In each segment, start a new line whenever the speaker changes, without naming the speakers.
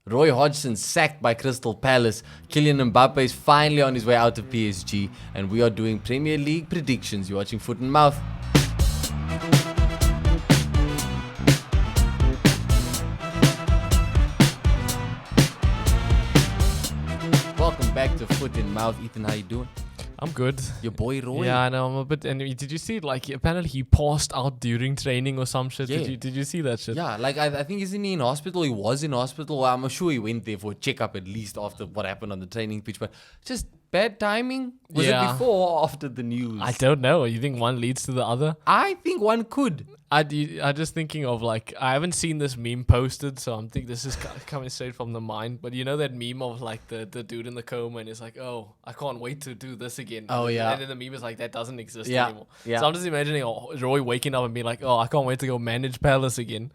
Roy Hodgson sacked by Crystal Palace. Kylian Mbappe is finally on his way out of PSG. And we are doing Premier League predictions. You're watching Foot and Mouth. Welcome back to Foot and Mouth. Ethan, how you doing?
I'm good.
Your boy Roy.
Yeah, I know. I'm a bit. And did you see it? Like, apparently he passed out during training or some shit.
Yeah.
Did you see that shit?
Yeah, like I think isn't he in hospital? He was in hospital. Well, I'm sure he went there for a checkup at least after what happened on the training pitch. But just bad timing. Was it
Yeah.
before or after the news?
I don't know. You think one leads to the other?
I think one could.
I just thinking of, like, I haven't seen this meme posted, so I'm thinking this is coming straight from the mind. But you know that meme of like the dude in the coma and it's like, oh, I can't wait to do this again.
Oh, yeah.
And then the meme is like, that doesn't exist
Yeah,
anymore.
yeah.
So I'm just imagining Roy waking up and being like, oh, I can't wait to go manage Palace again.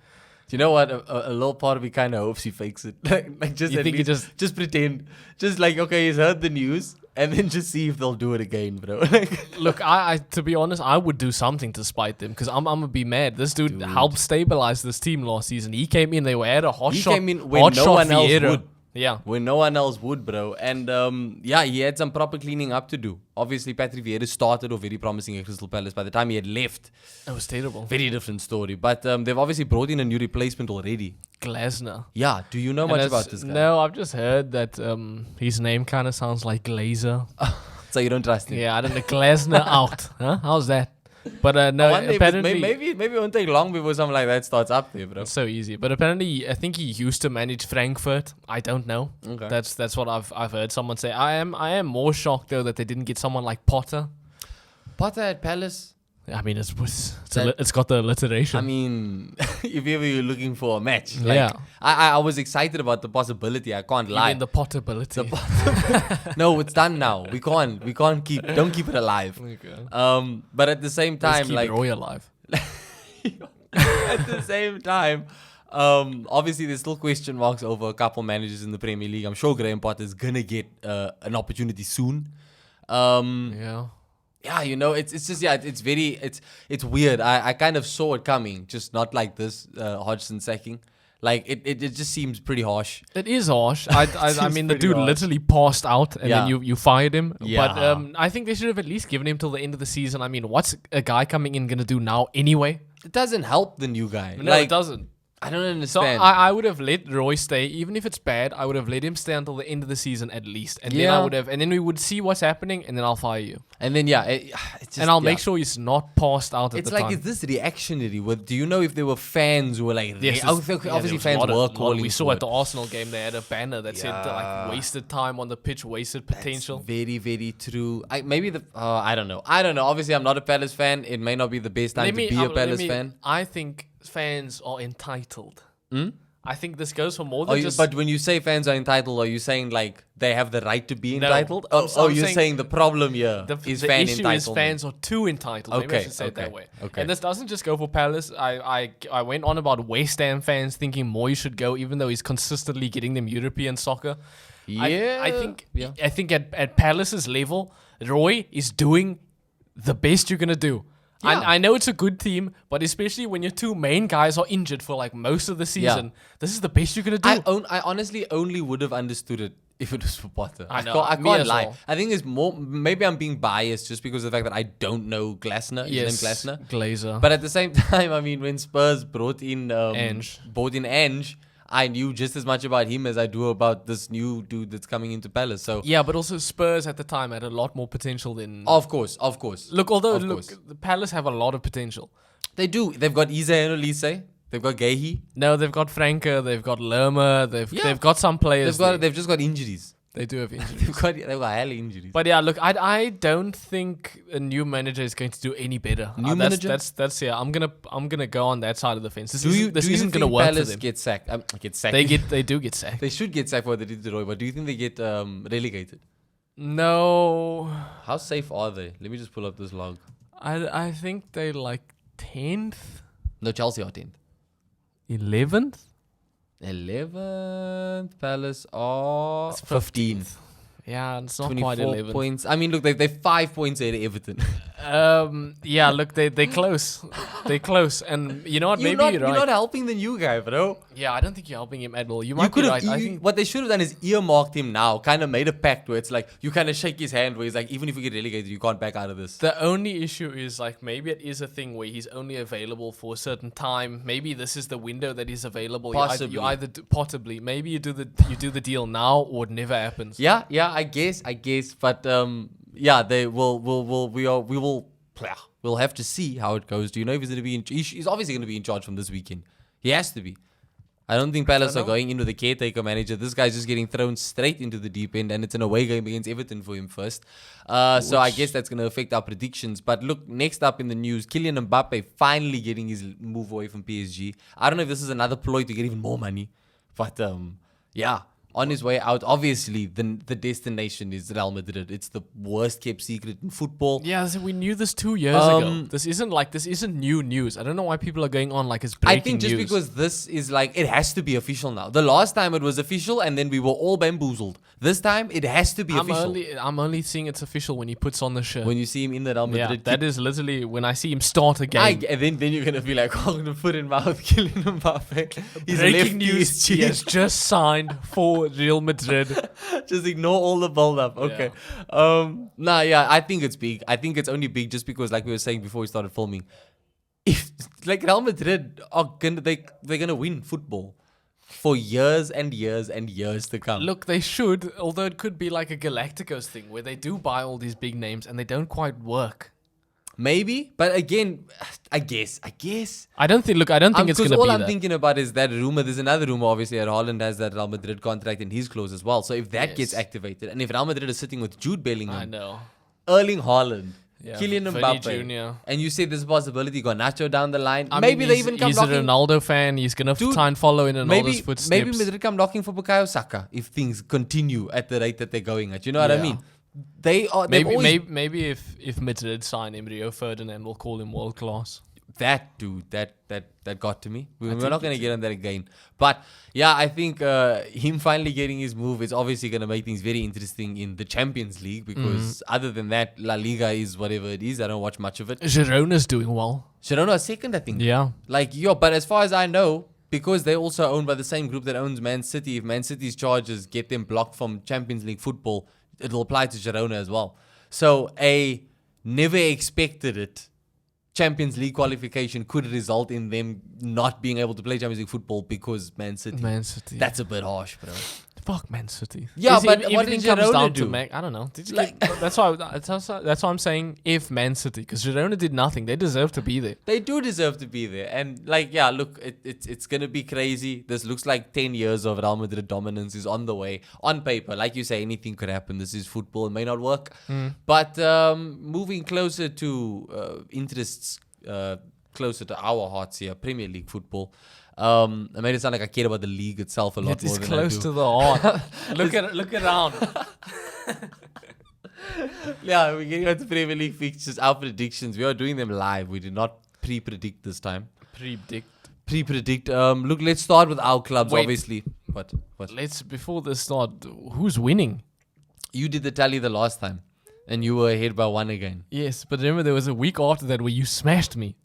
Do you know what? A little part of me kind of hopes he fakes it. like just
You
at
think he
least, just pretend. Just like, okay, he's heard the news. And then just see if they'll do it again, bro.
Look, I to be honest, I would do something to spite them because I'm gonna be mad. This dude helped stabilize this team last season. He came in, they were at a hot shot.
He came in when no one else would.
Yeah.
When no one else would, bro. And yeah, he had some proper cleaning up to do. Obviously, Patrick Vieira started off very promising at Crystal Palace. By the time he had left,
It was terrible.
very different story. But they've obviously brought in a new replacement already.
Glasner.
Yeah, do you know much about this guy?
No, I've just heard that his name kind of sounds like Glazer.
So you don't trust him?
Yeah, I don't know. Glasner out. Huh? How's that? But no, apparently...
Maybe it won't take long before something like that starts up there, bro.
It's so easy. But apparently, I think he used to manage Frankfurt. I don't know.
Okay.
That's what I've heard someone say. I am more shocked though that they didn't get someone like Potter.
Potter at Palace?
I mean, it's got the alliteration.
I mean, if ever you're looking for a match. Like,
Yeah.
I was excited about the possibility. I can't
You
lie.
mean the Potterability.
No, it's done now. We can't don't keep it alive.
Okay.
But at the same
Let's
time,
keep
like
Roy alive.
at the same time, obviously there's still question marks over a couple managers in the Premier League. I'm sure Graham Potter's gonna get an opportunity soon.
Yeah.
Yeah, you know, it's just it's weird. I kind of saw it coming, just not like this Hodgson sacking. Like it just seems pretty harsh.
It is harsh. I
seems
mean, the
pretty
dude
harsh.
literally passed out, and then you fired him.
Yeah.
But I think they should have at least given him till the end of the season. I mean, what's a guy coming in gonna do now anyway?
It doesn't help the new guy.
No,
like,
it doesn't.
I don't
So
understand.
I would have let Roy stay, even if it's bad. I would have let him stay until the end of the season at least, and then and then we would see what's happening, and then I'll fire you,
and then it's just,
and I'll make sure he's not passed out at
It's
the
like,
time.
is this reactionary? Do you know if there were fans who were like,
Yes,
obviously fans were calling
We saw
for
at the Arsenal game they had a banner that said
Yeah.
like wasted time on the pitch, wasted potential.
Very, very true. I don't know. Obviously, I'm not a Palace fan. It may not be the best time to be a Palace fan.
I think fans are entitled. I think this goes for more than just.
But when you say fans are entitled, are you saying like they have the right to be
No.
entitled?
I'm
You're
saying
saying the problem here
the
is
the
fan
issue
entitlement.
is fans are too entitled. Maybe I
Okay,
should say it that
okay,
way.
okay.
And this doesn't just go for Palace. I went on about West Ham fans thinking Moyes should go, even though he's consistently getting them European soccer. I think at Palace's level, Roy is doing the best you're gonna do.
Yeah.
I know it's a good team, but especially when your two main guys are injured for like most of the season, this is the best you're gonna do.
I honestly only would have understood it if it was for Potter.
I know,
I
me
can't
as
lie.
well.
I think it's more. Maybe I'm being biased just because of the fact that I don't know Glasner. His name Glasner.
Glazer.
But at the same time, I mean, when Spurs brought in
Ange.
I knew just as much about him as I do about this new dude that's coming into Palace. So
Yeah, but also Spurs at the time had a lot more potential than.
of course.
Look, the Palace have a lot of potential.
They do. They've got Eze and Olise. They've got Gehi.
No, they've got Franke, they've got Lerma, they've
Yeah.
got some players.
They've just got injuries.
They do have injuries.
They've got hella injuries.
But yeah, look, I don't think a new manager is going to do any better.
Manager?
That's yeah. I'm gonna go on that side of the fence. This
do you
isn't
think
gonna work
Palace
for them.
get sacked? Get sacked.
They do get sacked.
They should get sacked for what they did to Roy, but do you think they get relegated?
No,
How safe are they? Let me just pull up this log.
I think they like 10th,
No, Chelsea are 10th.
11th.
11th. Palace are 15th.
Yeah, it's not
24
quite 11
points. I mean, look, they're 5 points ahead of Everton.
Yeah, look, they're close. They're close. And you know what? Maybe you're right.
You're not helping the new guy, bro.
Yeah, I don't think you're helping him at all. You might be right. I think
what they should have done is earmarked him now, kind of made a pact where it's like, you kind of shake his hand where he's like, even if we get relegated, you can't back out of this.
the only issue is like maybe it is a thing where he's only available for a certain time. Maybe this is the window that he's available.
Possibly.
You either possibly. Maybe you do the deal now or it never happens.
Yeah, I guess. But yeah, we'll have to see how it goes. Do you know if he's going to be he's obviously going to be in charge from this weekend. He has to be. I don't think Palace are going in with a caretaker manager. This guy's just getting thrown straight into the deep end, and it's an away game against Everton for him first. So I guess that's going to affect our predictions. But look, next up in the news, Kylian Mbappe finally getting his move away from PSG. I don't know if this is another ploy to get even more money. But yeah, on his way out, obviously the destination is Real Madrid. It's the worst kept secret in football.
Yeah, so we knew this 2 years ago. This isn't new news. I don't know why people are going on like it's breaking news.
I think just because this is like, it has to be official now. The last time it was official and then we were all bamboozled. This time it has to be official.
I'm only seeing it's official when he puts on the shirt.
When you see him in the Real Madrid.
Yeah, that is literally when I see him start a game.
And then you're going to be like, oh, I'm going to put in mouth Kylian Mbappe. He's
breaking news. He has just signed for Real Madrid.
Just ignore all the build-up. Okay. Yeah. I think it's big. I think it's only big just because, like we were saying before we started filming, if like Real Madrid are they're gonna win football for years and years and years to come.
Look, they should, although it could be like a Galacticos thing where they do buy all these big names and they don't quite work.
Maybe, but again, I guess.
I don't think it's going to be
because all I'm thinking about is that rumor. There's another rumor, obviously, that Haaland has that Real Madrid contract in his clause as well. So if that gets activated, and if Real Madrid is sitting with Jude Bellingham,
I know,
Erling Haaland, Kylian
Vinny
Mbappe,
Jr.
and you say there's a possibility Garnacho down the line,
Maybe
they even come
he's
knocking.
He's a Ronaldo fan. He's going to try and follow in Ronaldo's footsteps.
Maybe Madrid come knocking for Bukayo Saka if things continue at the rate that they're going at. You know what I mean? They are.
Maybe if Madrid sign Emilio Ferdinand, we'll call him world class.
That dude, that got to me. We're not going to get on that again. But yeah, I think him finally getting his move is obviously going to make things very interesting in the Champions League because other than that, La Liga is whatever it is. I don't watch much of it.
Girona's doing well.
Girona is second, I think.
Yeah.
But as far as I know, because they're also owned by the same group that owns Man City, if Man City's charges get them blocked from Champions League football, it'll apply to Girona as well. So a never expected it Champions League qualification could result in them not being able to play Champions League football because Man City. That's a bit harsh, bro.
Fuck Man City.
Yeah, but what did Girona do?
I don't know. That's why I'm saying if Man City, because Girona did nothing. They deserve to be there.
They do deserve to be there. And look, it's going to be crazy. This looks like 10 years of Real Madrid dominance is on the way. On paper, like you say, anything could happen. This is football. It may not work. But moving closer to interests, closer to our hearts here, Premier League football. I made it sound like I care about the league itself a lot more than I do.
It is close to the heart. Look around.
Yeah, we're getting on to Premier League fixtures, our predictions. We are doing them live. We did not pre-predict this time. Pre-predict. Look, let's start with our clubs, obviously. What?
Before this start, who's winning?
You did the tally the last time, and you were ahead by 1 again.
Yes, but remember there was a week after that where you smashed me.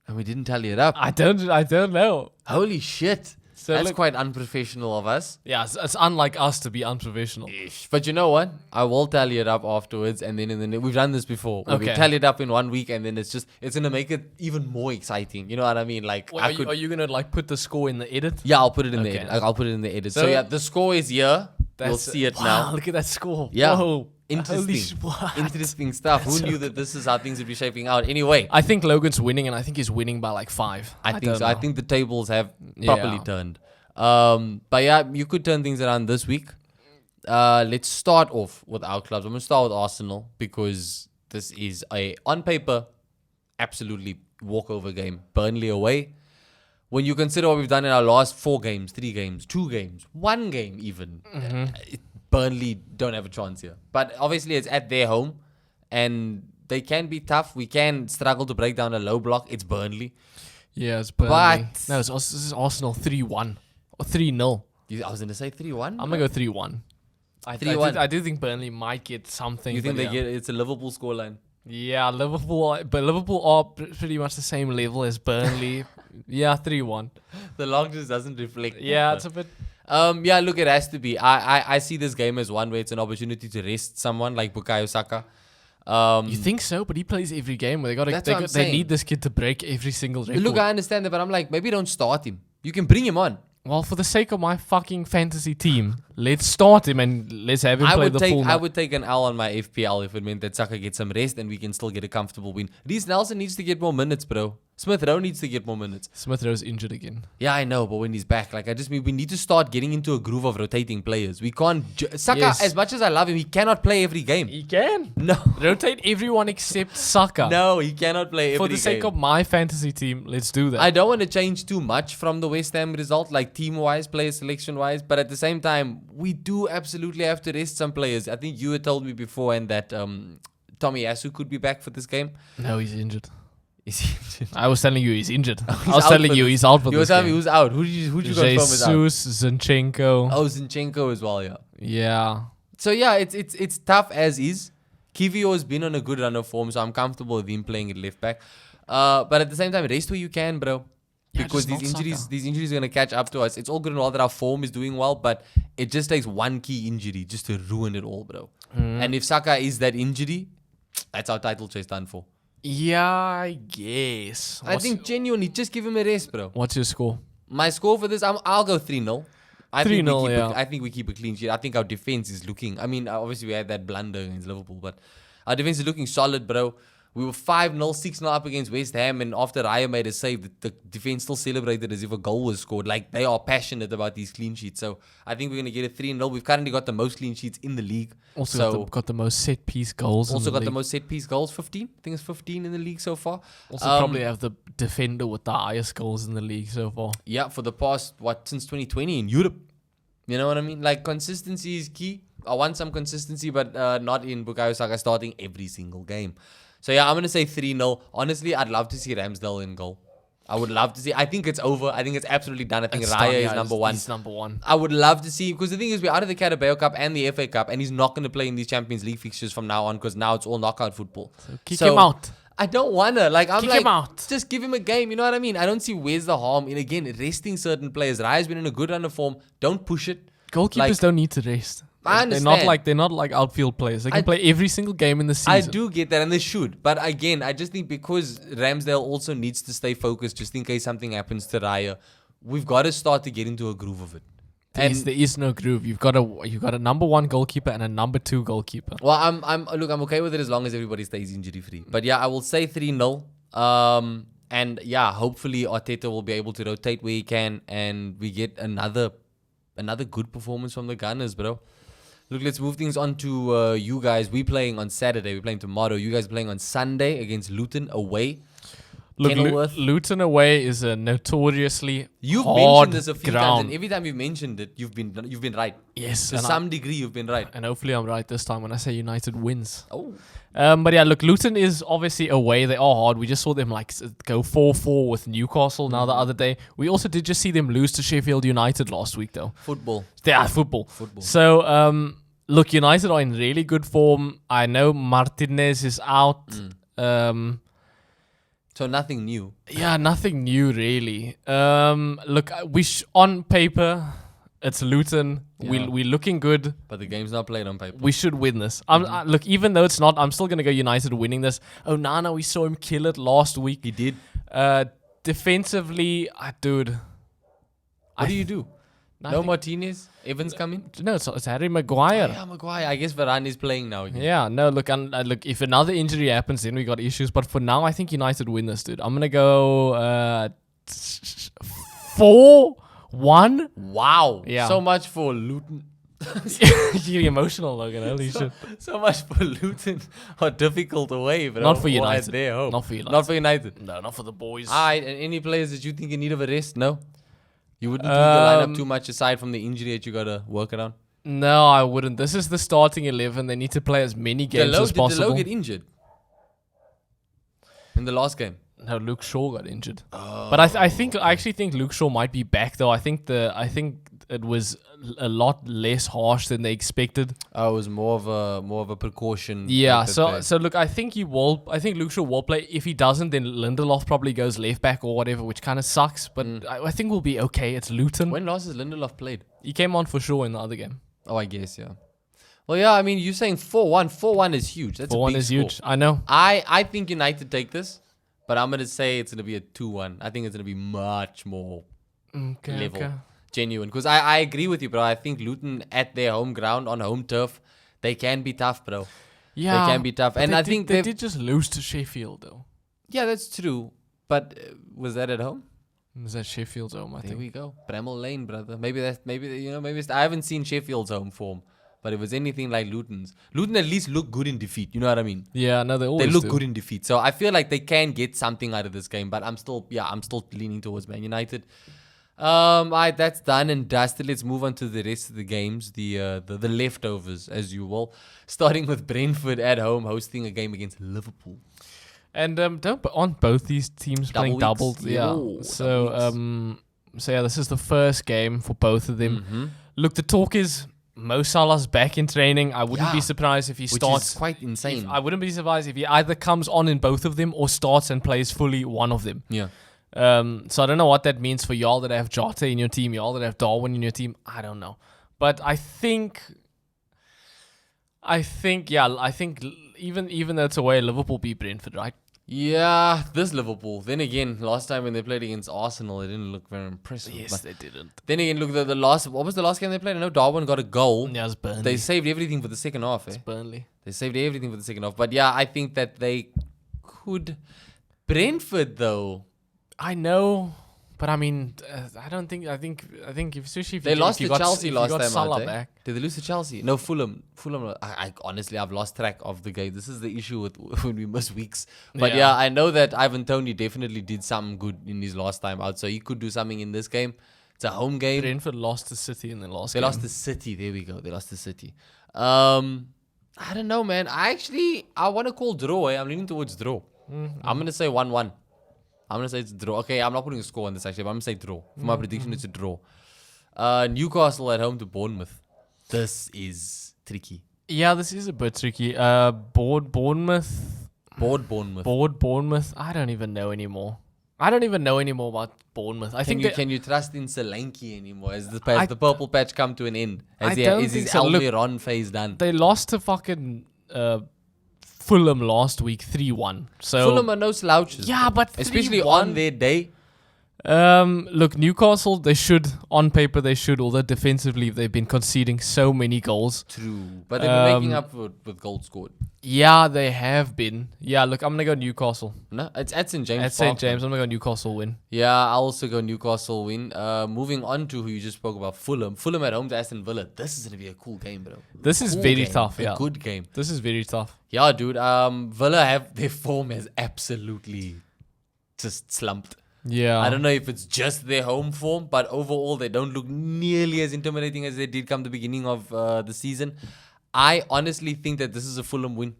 And we didn't tally it up.
I don't know.
Holy shit. So that's quite unprofessional of us.
Yeah, it's unlike us to be unprofessional.
But you know what? I will tally it up afterwards, and then we've done this before. We tally it up in 1 week, and then it's gonna make it even more exciting. You know what I mean? Like,
are you gonna put the score in the edit?
Yeah, I'll put it in the edit. I'll put it in the edit. So yeah, the score is here. You'll see it now.
Look at that score.
Yeah.
Whoa.
Interesting stuff. Who knew that this is how things would be shaping out? Anyway,
I think Logan's winning, and I think he's winning by like 5.
I think so. I think the tables have properly turned. But yeah, you could turn things around this week. Let's start off with our clubs. I'm going to start with Arsenal because this is on paper, absolutely walkover game. Burnley away. When you consider what we've done in our last 4 games, 3 games, 2 games, 1 game even, Burnley don't have a chance here. But obviously it's at their home and they can be tough. We can struggle to break down a low block. It's Burnley.
Yeah, it's Burnley.
But
no, this is Arsenal 3-1 or 3-0.
I was going to say 3-1.
I'm going to go 3-1. I do think Burnley might get something.
You think they get it's a Liverpool scoreline?
Yeah, but Liverpool are pretty much the same level as Burnley. Yeah, 3-1.
The log just doesn't reflect.
Yeah, it's a bit.
Yeah, look, it has to be. I see this game as one where it's an opportunity to rest someone like Bukayo Saka.
You think so? But he plays every game. They need this kid to break every single record.
Look, I understand that, but I'm like, maybe don't start him. You can bring him on.
Well, for the sake of my fucking fantasy team, let's start him and let's have him play the full.
I would take an L on my FPL if it meant that Saka gets some rest and we can still get a comfortable win. Reece Nelson needs to get more minutes, bro. Smith Rowe needs to get more minutes.
Smith Rowe's injured again.
Yeah, I know, but when he's back, like I just mean we need to start getting into a groove of rotating players. We can't Saka, as much as I love him, he cannot play every game.
He can.
No.
Rotate everyone except Saka.
No, he cannot play every game.
For the sake of my fantasy team, let's do that.
I don't want to change too much from the West Ham result, like team-wise, player selection-wise, but at the same time, we do absolutely have to rest some players. I think you had told me beforehand that Tommy Yasu could be back for this game.
No, he's injured.
Is he injured?
I was telling you he's injured. I was telling you he's out for this game.
You were telling me who's out. Who did you confirm is out?
Jesus, Zinchenko.
Oh, Zinchenko as well, yeah.
Yeah.
So yeah, it's tough as is. Kivio has been on a good run of form, so I'm comfortable with him playing at left back. But at the same time, rest where you can, bro. Because these injuries are gonna catch up to us. It's all good and all that our form is doing well, but it just takes one key injury just to ruin it all, bro. And if Saka is that injury, that's our title chase done for.
Yeah, I guess.
I think genuinely, just give him a rest, bro.
What's your score?
My score for this, I'll go 3-0.
3-0, yeah.
I think we keep a clean sheet. I think our defense is looking... I mean, obviously we had that blunder against Liverpool, but our defense is looking solid, bro. We were 5-0, 6-0 up against West Ham, and after Raya made a save, the defense still celebrated as if a goal was scored. Like, they are passionate about these clean sheets. So, I think we're going to get a 3-0. We've currently got the most clean sheets in the league.
Also got the most set-piece goals
Also
in the
got the most set-piece goals, 15. I think it's 15 in the league so far.
Also probably have the defender with the highest goals in the league so far.
Yeah, for the past, since 2020 in Europe. You know what I mean? Like, consistency is key. I want some consistency, but not in Bukayo Saka starting every single game. So, yeah, I'm going to say 3-0. Honestly, I'd love to see Ramsdale in goal. I would love to see. I think it's over. I think it's absolutely done. I think Raya is number one.
He's number one.
I would love to see, because the thing is, we're out of the Carabao Cup and the FA Cup, and he's not going to play in these Champions League fixtures from now on, because now it's all knockout football.
So kick him out.
I don't want to. Like, I'm
kick
like,
him out.
Just give him a game. You know what I mean? I don't see where's the harm in, again, resting certain players. Raya's been in a good run of form. Don't push it.
Goalkeepers don't need to rest.
I understand.
They're not like outfield players. They can play every single game in the season.
I do get that, and they should. But again, I just think because Ramsdale also needs to stay focused just in case something happens to Raya, we've got to start to get into a groove of it.
There is no groove. You've got a number one goalkeeper and a number two goalkeeper.
Well, I'm okay with it as long as everybody stays injury free. But yeah, I will say 3-0. And yeah, hopefully Arteta will be able to rotate where he can, and we get another good performance from the Gunners, bro. Look, let's move things on to you guys. We're playing on Saturday. We're playing tomorrow. You guys are playing on Sunday against Luton away.
Look, Luton away is a notoriously
You've
hard
mentioned this a few
ground.
times, and every time you've mentioned it, you've been right.
Yes,
to some degree, you've been right.
And hopefully, I'm right this time when I say United wins.
Oh.
But yeah, look, Luton is obviously away. They are hard. We just saw them like go 4-4 with Newcastle now the other day. We also did just see them lose to Sheffield United last week, though.
Football.
Yeah, football. So, look, United are in really good form. I know Martinez is out.
So nothing new.
Yeah, nothing new really. Look, on paper, it's Luton. Yeah. We're looking good.
But the game's not played on paper.
We should win this. Look, even though it's not, I'm still going to go United winning this. Onana, we saw him kill it last week.
He did.
Defensively, dude.
What do you do?
Nothing.
No Martinez? Evans coming?
No, it's Harry Maguire.
Oh, yeah, Maguire. I guess Varane is playing now. Again.
Yeah, no, look, if another injury happens, then we got issues. But for now, I think United win this, dude. I'm going to go 4-1.
Wow.
Yeah.
So much for Luton.
You're getting emotional, Logan. Holy shit.
So much for Luton. Or difficult away, bro.
Not for United.
Not for United.
No, not for the boys.
And any players that you think in need of a rest? No? You wouldn't tweak the lineup too much aside from the injury that you got to work around?
No, I wouldn't. This is the starting 11. They need to play as many games as possible.
Did Delo get injured? In the last game?
No, Luke Shaw got injured. But I actually think Luke Shaw might be back though. I think it was a lot less harsh than they expected.
Oh, it was more of a precaution.
Yeah. So look, I think Luke Shaw will play. If he doesn't, then Lindelof probably goes left back or whatever, which kind of sucks. But I think we'll be okay. It's Luton.
When last has Lindelof played?
He came on for sure in the other game.
Oh, I guess, yeah. Well, yeah, I mean, you're saying 4-1. 4-1 is huge. That's 4-1 is score.
Huge. I know.
I think United take this, but I'm going to say it's going to be a 2-1. I think it's going to be much more level. Okay. Genuine. Because I agree with you, bro. I think Luton at their home ground, on home turf, they can be tough, bro.
Yeah.
They can be tough. And I think
they did just lose to Sheffield, though.
Yeah, that's true. But was that at home?
Was that Sheffield's home, I think?
There we go. Bramall Lane, brother. Maybe I haven't seen Sheffield's home form. But if it was anything like Luton's, Luton at least look good in defeat. You know what I mean?
Yeah, no, they
look good in defeat. So I feel like they can get something out of this game. But I'm still leaning towards Man United. That's done and dusted. Let's move on to the rest of the games, the leftovers, as you will. Starting with Brentford at home, hosting a game against Liverpool.
And aren't both these teams playing doubles? Yeah. So this is the first game for both of them. Mm-hmm. Look, the talk is Mo Salah's back in training. I wouldn't be surprised if he starts.
Which is quite insane.
I wouldn't be surprised if he either comes on in both of them or starts and plays fully one of them.
Yeah.
So I don't know what that means for y'all that have Jota in your team, y'all that have Darwin in your team. I don't know. But I think even though it's away, Liverpool beat Brentford, right?
Yeah, this Liverpool. Then again, last time when they played against Arsenal, it didn't look very impressive.
Yes, they didn't.
Then again, look, what was the last game they played? I know Darwin got a goal.
Yeah, it was Burnley.
They saved everything for the second half.
It's Burnley.
They saved everything for the second half. But yeah, I think that they could. Brentford, though.
I know. But I mean, I think especially if
they lost to Chelsea last time.
Salah back.
Did they lose to Chelsea? No, Fulham. I honestly, I've lost track of the game. This is the issue with when we miss weeks. But yeah, I know that Ivan Toney definitely did something good in his last time out, so he could do something in this game. It's a home game.
Brentford lost to City in the last game.
They lost to City. There we go. They lost to City. I don't know, man. I want to call draw. I'm leaning towards draw. Mm-hmm. I'm gonna say 1-1. I'm going to say it's a draw. Okay, I'm not putting a score on this actually, but I'm going to say draw. For my prediction, it's a draw. Newcastle at home to Bournemouth. This is tricky.
Yeah, this is a bit tricky. Bournemouth. I don't even know anymore. About Bournemouth.
Can you trust in Solanke anymore? Has the purple patch come to an end? Is his Almiron phase done?
They lost to fucking... Fulham last week 3-1. So
Fulham are no slouches.
Yeah, but
especially on their day.
Look, Newcastle, they should, on paper, although defensively they've been conceding so many goals.
True. But they've been making up with goals scored.
Yeah, they have been. Yeah, look, I'm going to go Newcastle.
No, it's at St. James.
At St. James, I'm going to go Newcastle win.
Yeah, I'll also go Newcastle win. Moving on to who you just spoke about, Fulham. Fulham at home to Aston Villa. This is going to be a cool game, bro.
This is very tough, yeah.
A good game.
This is very tough.
Yeah, dude. Villa have their form has absolutely just slumped.
Yeah.
I don't know if it's just their home form, but overall they don't look nearly as intimidating as they did come the beginning of the season. I honestly think that this is a Fulham win.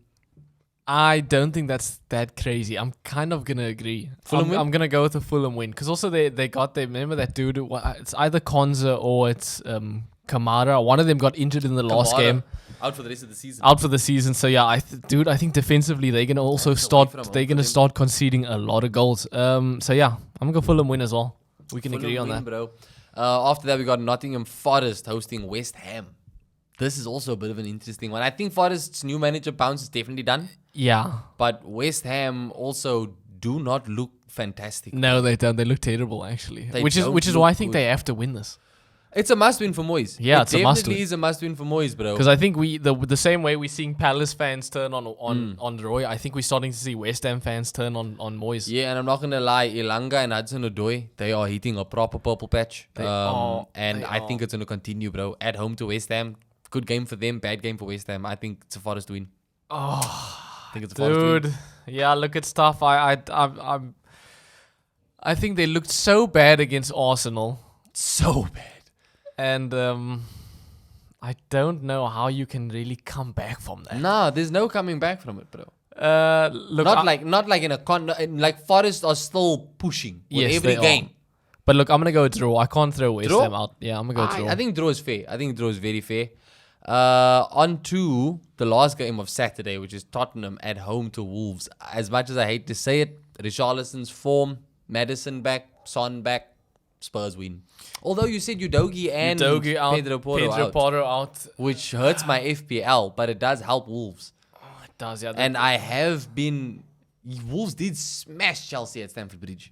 I don't think that's that crazy. I'm kind of gonna agree. I'm gonna go with a Fulham win because also they remember that dude. It's either Konza or it's Kamara. One of them got injured in the last game.
Out for the rest of the season.
So yeah, I think defensively they're gonna also start. They're gonna start conceding a lot of goals. So yeah, I'm gonna go Fulham win as well. We can agree on that,
bro. After that, we got Nottingham Forest hosting West Ham. This is also a bit of an interesting one. I think Forest's new manager bounce is definitely done.
Yeah,
but West Ham also do not look fantastic.
No, they don't. They look terrible actually. Which is why I think they have to win this.
It's a must-win for Moyes.
Yeah, it's a must-win. It
definitely is a must-win for Moyes, bro.
Because I think the same way we're seeing Palace fans turn on Roy, I think we're starting to see West Ham fans turn on Moyes.
Yeah, and I'm not going to lie, Elanga and Hudson-Odoi, they are hitting a proper purple patch. I think it's going to continue, bro. At home to West Ham, good game for them, bad game for West Ham. I think it's a Forest win.
I think it's a Forest win. Dude, yeah, look, it's tough. I think they looked so bad against Arsenal.
So bad.
And I don't know how you can really come back from that.
Nah, there's no coming back from it, bro.
Look,
not like in a like Forest are still pushing with every game.
But look, I'm gonna go draw. I can't throw West Ham out. Yeah, I'm gonna go draw.
I think draw is fair. I think draw is very fair. On to the last game of Saturday, which is Tottenham at home to Wolves. As much as I hate to say it, Richarlison's form, Maddison back, Son back, Spurs win. Although you said Udogie and Pedro Porro out, which hurts my FPL, but it does help Wolves.
Oh, it does, yeah.
And I have been... Wolves did smash Chelsea at Stamford Bridge.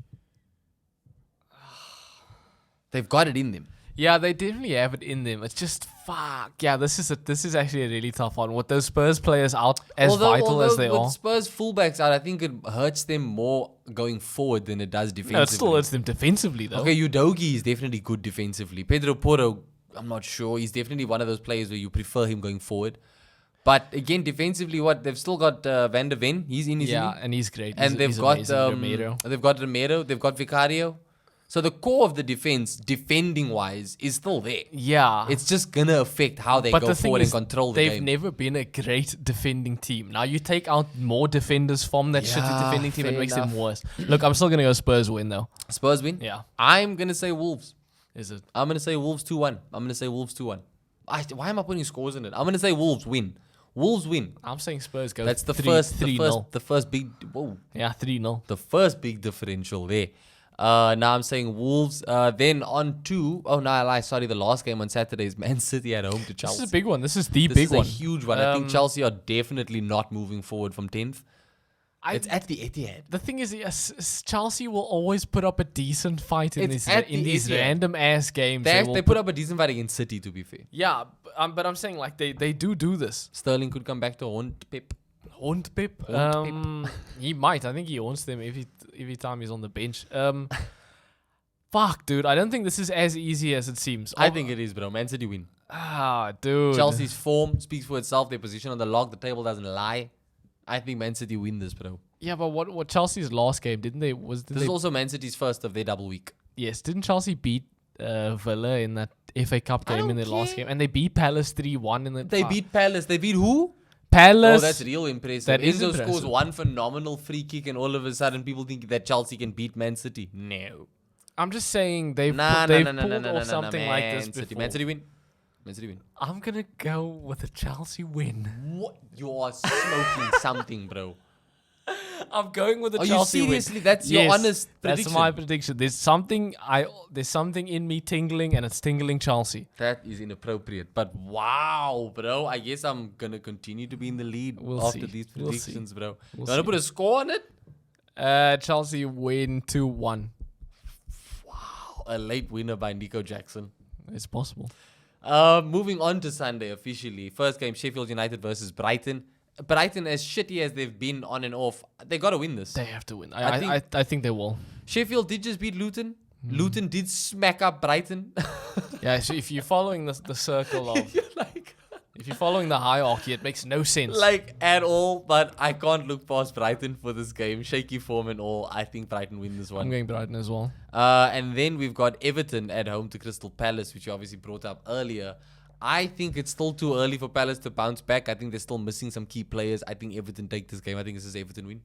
They've got it in them.
Yeah, they definitely have it in them. It's just fuck. Yeah, this is actually a really tough one with those Spurs players out as vital as they are.
With Spurs fullbacks out, I think it hurts them more going forward than it does defensively.
No, it still hurts them defensively though.
Okay, Udogie is definitely good defensively. Pedro Porro, I'm not sure. He's definitely one of those players where you prefer him going forward. But again, defensively, they've still got Van der Ven. He's in his
and he's great.
And they've got Romero. They've got Romero. They've got Vicario. So the core of the defense, defending-wise, is still there.
Yeah.
It's just going to affect how they go forward and control the game.
They've never been a great defending team. Now you take out more defenders from that shitty defending team and it makes them worse. Look, I'm still going to go Spurs win, though.
Spurs win?
Yeah.
I'm going to say Wolves.
Is it?
I'm going to say Wolves 2-1. Why am I putting scores in it? I'm going to say Wolves win. Wolves win.
I'm saying Spurs go.
That's the
3-0.
first big... Whoa.
Yeah, 3-0.
The first big differential there. Now I'm saying Wolves. Then on to... Oh, no, I lie. Sorry, the last game on Saturday is Man City at home to Chelsea.
This is a big one. This is the big one.
This is a huge one. I think Chelsea are definitely not moving forward from 10th. It's at the Etihad.
The thing is, Chelsea will always put up a decent fight in these random-ass games.
They put up a decent fight against City, to be fair.
Yeah, but I'm saying, like, they do this.
Sterling could come back to haunt Pep.
He might. I think he owns them every time he's on the bench. Fuck, dude. I don't think this is as easy as it seems.
I think it is, bro. Man City win.
Dude.
Chelsea's form speaks for itself. Their position on the log, the table doesn't lie. I think Man City win this, bro.
Yeah, but what Chelsea's last game, this
is also Man City's first of their double week.
Yes, didn't Chelsea beat Villa in that FA Cup game in their last game? And they beat Palace 3-1 in the...
They beat Palace. They beat who?
Palace.
Oh, that's real impressive. Enzo scores one phenomenal free kick and all of a sudden people think that Chelsea can beat Man City. No.
I'm just saying they've pulled off something like this before.
Man City win. Man City win.
I'm going to go with a Chelsea win.
What? You are smoking something, bro.
I'm going with a Chelsea win.
Seriously? That's your honest prediction?
That's my prediction. There's something in me tingling, and it's tingling Chelsea.
That is inappropriate. But wow, bro. I guess I'm going to continue to be in the lead after these predictions, bro. You want to put a score on it?
Chelsea win 2-1.
Wow. A late winner by Nico Jackson.
It's possible.
Moving on to Sunday officially. First game, Sheffield United versus Brighton. Brighton, as shitty as they've been on and off, they got to win this.
They have to win. I think they will.
Sheffield did just beat Luton. Luton did smack up Brighton.
Yeah, so if you're following the circle of... if you're following the hierarchy, it makes no sense.
At all, but I can't look past Brighton for this game. Shaky form and all. I think Brighton win this one.
I'm going Brighton as well.
And then we've got Everton at home to Crystal Palace, which you obviously brought up earlier. I think it's still too early for Palace to bounce back. I think they're still missing some key players. I think Everton take this game. I think this is Everton win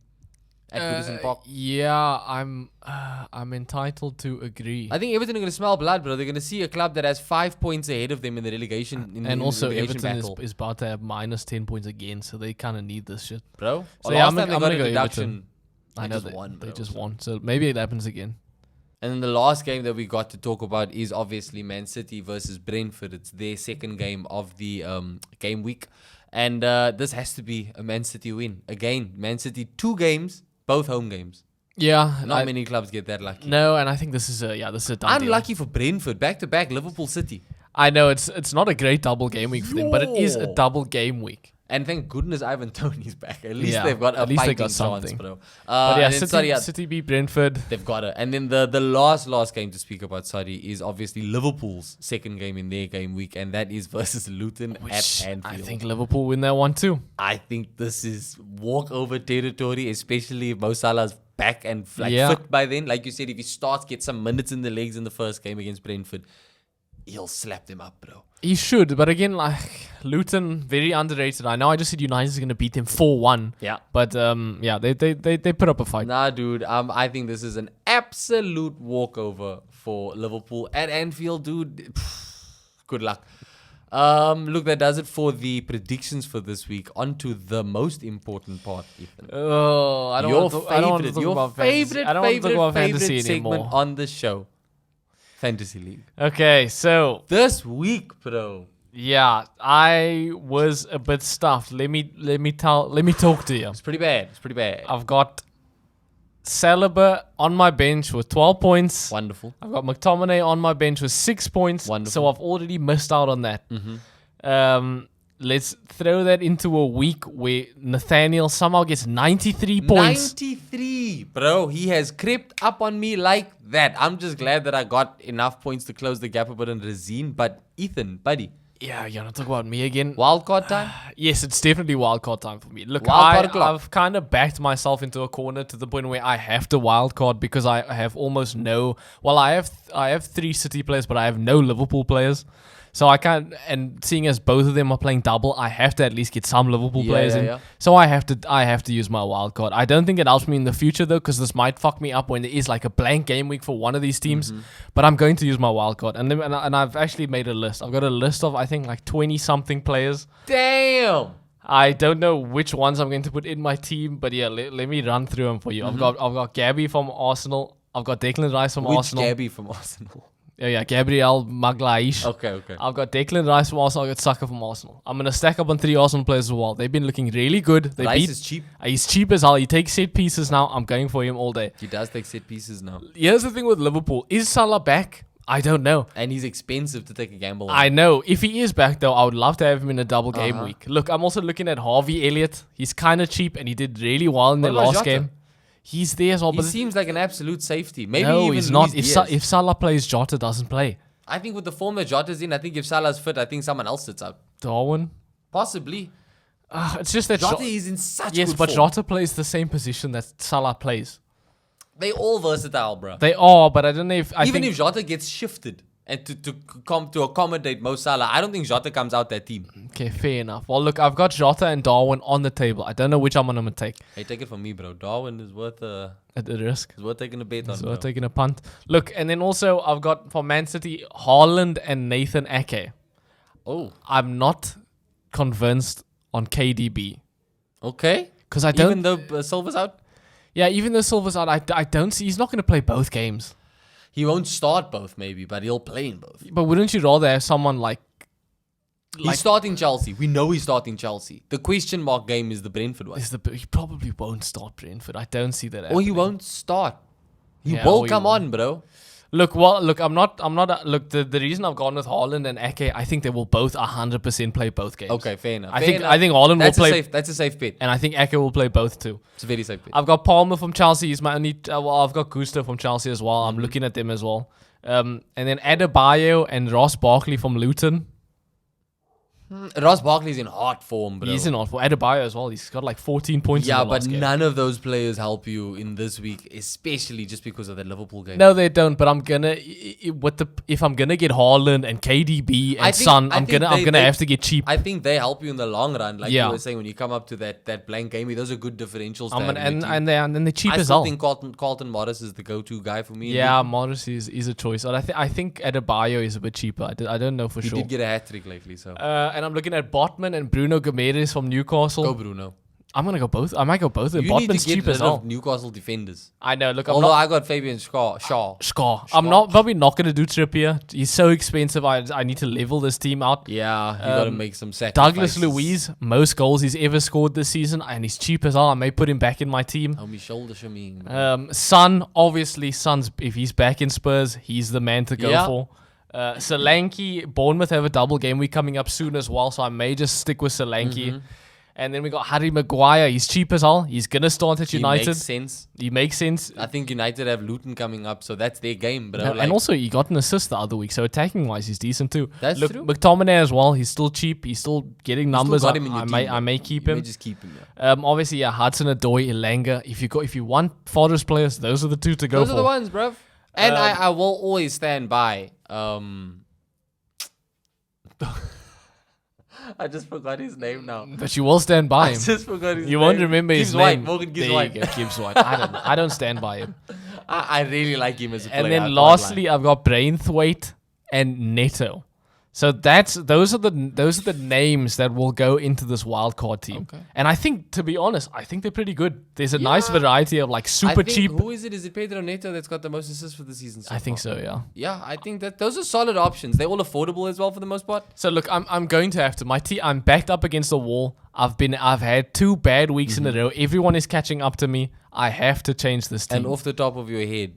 at Goodison Park.
Yeah, I'm entitled to agree.
I think Everton are going to smell blood, bro. They're going to see a club that has 5 points ahead of them in the relegation.
Everton is about to have minus 10 points again, so they kind of need this shit,
bro.
So I'm going to go Everton. I know they just won, so maybe it happens again.
And then the last game that we got to talk about is obviously Man City versus Brentford. It's their second game of the game week. And this has to be a Man City win. Again, Man City, 2 games, both home games.
Yeah.
Not many clubs get that lucky.
No, and I think this is a done
unlucky for Brentford. Back-to-back Liverpool City.
I know, it's not a great double game week for them, but it is a double game week.
And thank goodness Ivan Toney's back. At least they've got a fighting chance, bro.
City beat Brentford.
They've got it. And then the last game to speak about, sorry, is obviously Liverpool's second game in their game week, and that is versus Luton at Anfield.
I think Liverpool win that one too.
I think this is walkover territory, especially if Mo Salah's back and fit by then. Like you said, if he starts, get some minutes in the legs in the first game against Brentford, he'll slap them up, bro.
He should, but again, Luton, very underrated. I know I just said United is going to beat them 4-1.
Yeah.
But, they put up a fight.
Nah, dude, I think this is an absolute walkover for Liverpool at Anfield, dude. Good luck. Look, that does it for the predictions for this week. On to the most important part, Ethan.
Oh, I don't want to talk about fantasy. I don't want to talk about fantasy anymore.
Segment on the show. Fantasy League.
Okay, so
this week, bro.
Yeah, I was a bit stuffed. Let me talk to you.
It's pretty bad.
I've got Saliba on my bench with 12 points.
Wonderful.
I've got McTominay on my bench with 6 points.
Wonderful.
So I've already missed out on that. Let's throw that into a week where Nathaniel somehow gets 93 points.
93, bro. He has crept up on me like that. I'm just glad that I got enough points to close the gap a bit on Razine. But Ethan, buddy.
Yeah, you're going to talk about me again?
Wildcard time?
Yes, it's definitely wildcard time for me. Look, I've kind of backed myself into a corner to the point where I have to wildcard because I have almost no... Well, I have 3 City players, but I have no Liverpool players. So I can't... And seeing as both of them are playing double, I have to at least get some Liverpool players in. Yeah. So I have to use my wildcard. I don't think it helps me in the future, though, because this might fuck me up when there is like a blank game week for one of these teams. But I'm going to use my wildcard. And I've actually made a list. I've got a list of, I think, like 20-something players.
Damn!
I don't know which ones I'm going to put in my team, but yeah, let me run through them for you. I've got Gabby from Arsenal. I've got Declan Rice from Arsenal.
Which Gabby from Arsenal?
Yeah, Gabriel Magalhaes.
Okay.
I've got Declan Rice from Arsenal. I've got Saka from Arsenal. I'm going to stack up on 3 Arsenal players as well. They've been looking really good.
Rice is cheap.
He's cheap as hell. He takes set pieces now. I'm going for him all day.
He does take set pieces now.
Here's the thing with Liverpool. Is Salah back? I don't know.
And he's expensive to take a gamble on.
I know. If he is back, though, I would love to have him in a double game week. Look, I'm also looking at Harvey Elliott. He's kind of cheap, and he did really well in the last game. He's there as well.
He seems like an absolute safety. Maybe
no, he's not. If Salah plays, Jota doesn't play.
I think with the form that Jota's in, I think if Salah's fit, I think someone else sits out.
Darwin?
Possibly.
It's just that
Jota is in such good
form. Yes, but Jota plays the same position that Salah plays.
They all versatile, bro.
They are, but I don't know if...
Even if Jota gets shifted and to accommodate Mo Salah, I don't think Jota comes out that team.
Okay, fair enough. Well, look, I've got Jota and Darwin on the table. I don't know which I'm going to take.
Hey, take it from me, bro. Darwin is worth a
risk.
It's worth taking a bet on.
It's worth taking a punt. Look, and then also I've got for Man City, Haaland and Nathan Ake.
Oh.
I'm not convinced on KDB.
Okay.
Because I don't...
Even though Silva's out?
Yeah, even though Silva's out, I don't see... He's not going to play both games.
He won't start both, maybe, but he'll play in both.
But wouldn't you rather have someone like...
He's starting Chelsea. We know he's starting Chelsea. The question mark game is the Brentford one.
He probably won't start Brentford. I don't see that happening.
Or he won't start. He will come on, bro.
Look, I'm not. Look, the reason I've gone with Haaland and Ake, I think they will both 100% play both games.
Okay, fair enough.
I think Haaland will play.
That's a safe bet.
And I think Ake will play both too.
It's a very safe bet.
I've got Palmer from Chelsea. He's my only. I've got Gusto from Chelsea as well. I'm looking at them as well. And then Adebayo and Ross Barkley from Luton.
Ross Barkley's in hot form, bro.
He's in hot form. Adebayo as well. He's got like 14 points.
Yeah,
in the last game.
None of those players help you in this week, especially just because of the Liverpool game.
No, they don't. But I'm gonna if I'm gonna get Haaland and KDB and Son, I'm gonna have to get cheap.
I think they help you in the long run, like you were saying when you come up to that blank game. Those are good differentials.
And they're cheap as well.
I think Carlton Morris is the go-to guy for me.
Yeah, Morris is a choice. And I think Adebayo is a bit cheaper. I don't know for sure.
He did get a hat trick lately, so.
And I'm looking at Botman and Bruno Gomes from Newcastle.
Go Bruno.
I'm gonna go both. I might go both.
Botman's cheap as well. Newcastle defenders.
I know. Look,
I got Fabian Shaw.
I'm probably not gonna do Trippier. He's so expensive. I need to level this team out.
Yeah, you gotta make some sacrifices.
Douglas Luiz, most goals he's ever scored this season, and he's cheap as well. I may put him back in my team.
Oh, my shoulder shimming.
Son, obviously, if he's back in Spurs, he's the man to go for. Solanke, Bournemouth have a double game week coming up soon as well, so I may just stick with Solanke. And then we got Harry Maguire. He's cheap as hell. He's gonna start at United. He makes sense.
I think United have Luton coming up, so that's their game, bro.
And also, he got an assist the other week, so attacking wise, he's decent too.
That's true.
McTominay as well. He's still cheap. He's still getting numbers.
Got him in your team,
I may keep him.
You may just keep him. Yeah.
Obviously, Hudson-Odoi, Elanga. If you want Forest players, those are the two to go for.
Those are the ones, bro. And I will always stand by. I just forgot his name now.
But you will stand by him.
I just forgot his name.
You won't remember his name.
Morgan Gibbs White.
Gibbs White. I don't stand by him.
I really like him as a player.
And then lastly, I've got Braithwaite and Neto. So those are the names that will go into this wild card team. Okay. And I think, to be honest, I think they're pretty good. There's a nice variety of like super cheap.
Who is it? Is it Pedro Neto that's got the most assists for the season?
I think so. Yeah.
Yeah, I think that those are solid options. They're all affordable as well for the most part.
So look, I'm going to have to. I'm backed up against the wall. I've had 2 bad weeks in a row. Everyone is catching up to me. I have to change this team.
And off the top of your head,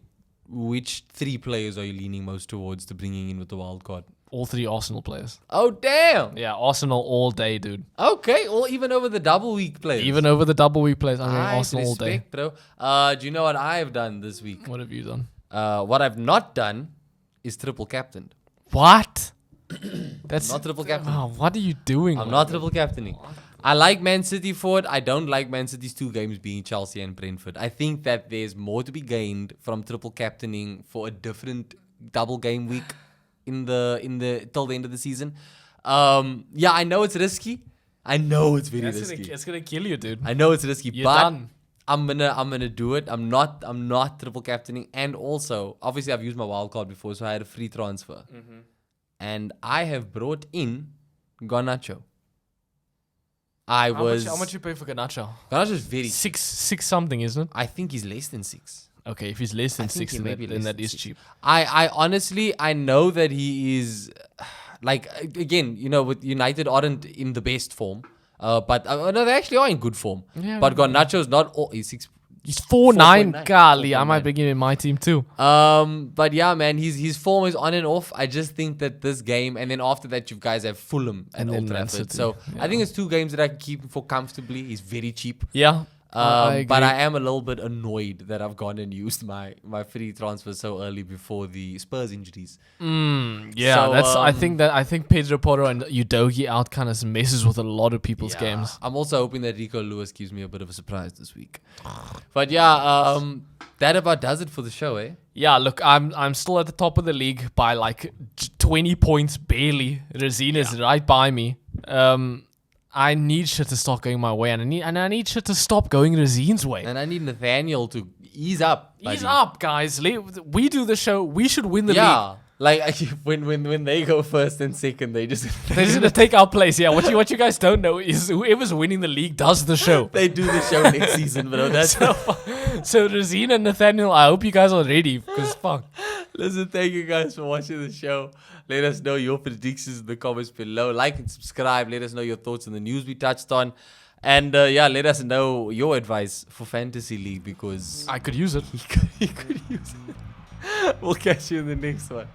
which 3 players are you leaning most towards to bringing in with the wild card?
All 3 Arsenal players.
Oh, damn.
Yeah, Arsenal all day, dude.
Okay, well, even over the double week players.
Even over the double week players, I'm going Arsenal all day.
Bro. Do you know what I have done this week?
What have you done?
What I've not done is triple captained.
What? That's
not triple captain.
Oh, what are you doing?
I'm not triple captaining. I like Man City for it. I don't like Man City's 2 games being Chelsea and Brentford. I think that there's more to be gained from triple captaining for a different double game week in the till the end of the season. Yeah, I know it's risky. I know it's very risky.
It's gonna kill you, dude.
I know it's risky,
You're
but
done.
I'm gonna do it. I'm not triple captaining, and also obviously I've used my wild card before, so I had a free transfer, and I have brought in Garnacho. How
much you pay for Garnacho?
Garnacho is very
six something, isn't it?
I think he's less than 6.
Okay, if he's less than 6, then that is cheap.
I honestly, I know that he is, like, again, you know, with United aren't in the best form, but no, they actually are in good form. Yeah, but Garnacho's not. He's 6.
He's 4.9. Golly, I might bring him in my team too.
But yeah, man, his form is on and off. I just think that this game, and then after that, you guys have Fulham and Old Trafford. So I think it's 2 games that I can keep him for comfortably. He's very cheap.
Yeah.
But I am a little bit annoyed that I've gone and used my free transfer so early before the Spurs injuries.
Yeah, so, I think Pedro Porro and Udogie out kind of messes with a lot of people's games.
I'm also hoping that Rico Lewis gives me a bit of a surprise this week. But yeah, that about does it for the show, eh?
Yeah, look, I'm still at the top of the league by like 20 points barely. Rosina's right by me. I need shit to start going my way, and I need shit to stop going Razine's way.
And I need Nathaniel to ease up.
Ease up, guys. We do the show. We should win the league.
Yeah. Like when they go first and second, they're just
gonna take our place. Yeah. What you guys don't know is whoever's winning the league does the show.
They do the show next season, bro. That's
so Rosina and Nathaniel, I hope you guys are ready, because fuck.
Listen, thank you guys for watching the show. Let us know your predictions in the comments below. Like and subscribe. Let us know your thoughts on the news we touched on. And yeah, let us know your advice for Fantasy League, because
I could use it.
He could use it. We'll catch you in the next one.